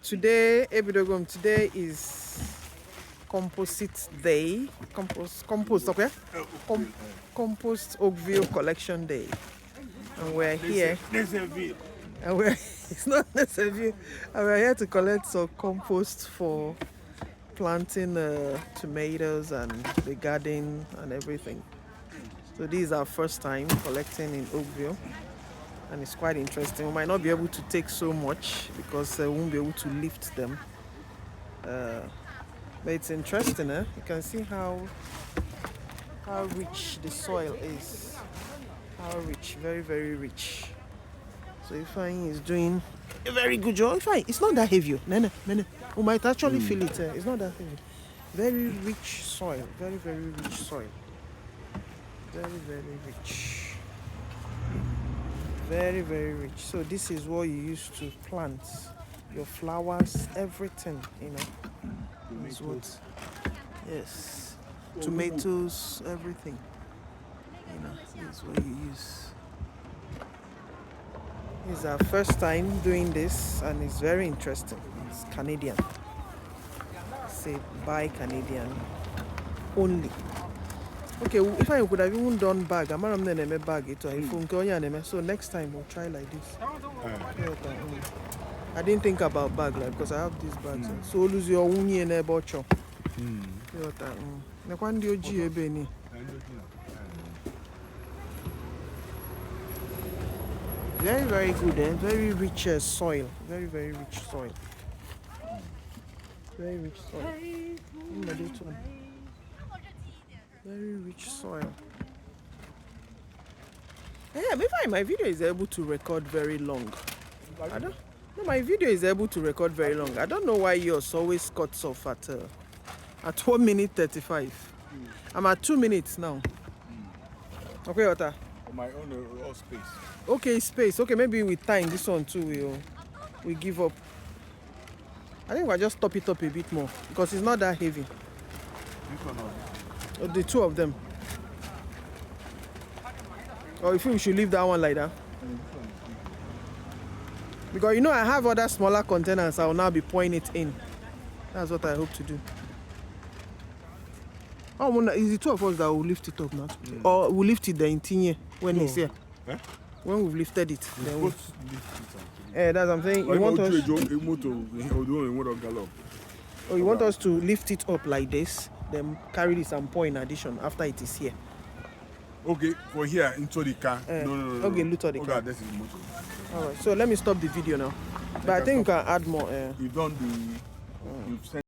Today, Ebidogum, today is Composite Day. Compost, okay? Compost Oakville Collection Day. And we're here. And we're, it's not necessary. And we're here to collect some compost for planting tomatoes and the garden and everything. So this is our first time collecting in Oakville. And it's quite interesting. We might not be able to take so much because we won't be able to lift them. But it's interesting, eh? You can see how rich the soil is. How rich, very, very rich. So Ifeanyi is doing a very good job. Ifeanyi, it's not that heavy. No. We might actually feel it. It's not that heavy. Very rich soil. Very, very rich soil. Very, very rich. Very, very rich. So this is what you use to plant your flowers, everything, you know. This what, yes. Tomatoes, everything. You know, this is what you use. This is our first time doing this and it's very interesting. It's Canadian. Say buy Canadian only. Okay, if I could have even done bag, I'm not going to bag it. So next time we'll try like this. I didn't think about bag like because I have these bags. So lose your uni and a botcho. Very, very good, eh? Very rich soil. Very, very rich soil. Very rich soil. Very rich soil. Yeah, maybe my video is able to record very long. I don't. No, my video is able to record very long. I don't know why yours always cuts off at 1 minute 35. I'm at 2 minutes now. Okay, Otta. My own all space. Okay, space. Okay, maybe with time this one too we give up. I think we'll just top it up a bit more because it's not that heavy. The two of them. Or you think we should leave that one like that? Because you know I have other smaller containers, I will now be pouring it in. That's what I hope to do. Oh, it's the two of us that will lift it up now. Or we'll lift it the interior when it's here. Eh? When we've lifted it. Then we'll... that's what I'm saying. You want us... Oh, you want us to lift it up like this, then carry this and pour in addition after it is here. Okay, for here into the car. No. Okay, loot of the car. This is motor. Alright, so let me stop the video now. But I think you can add more. You've done you've sent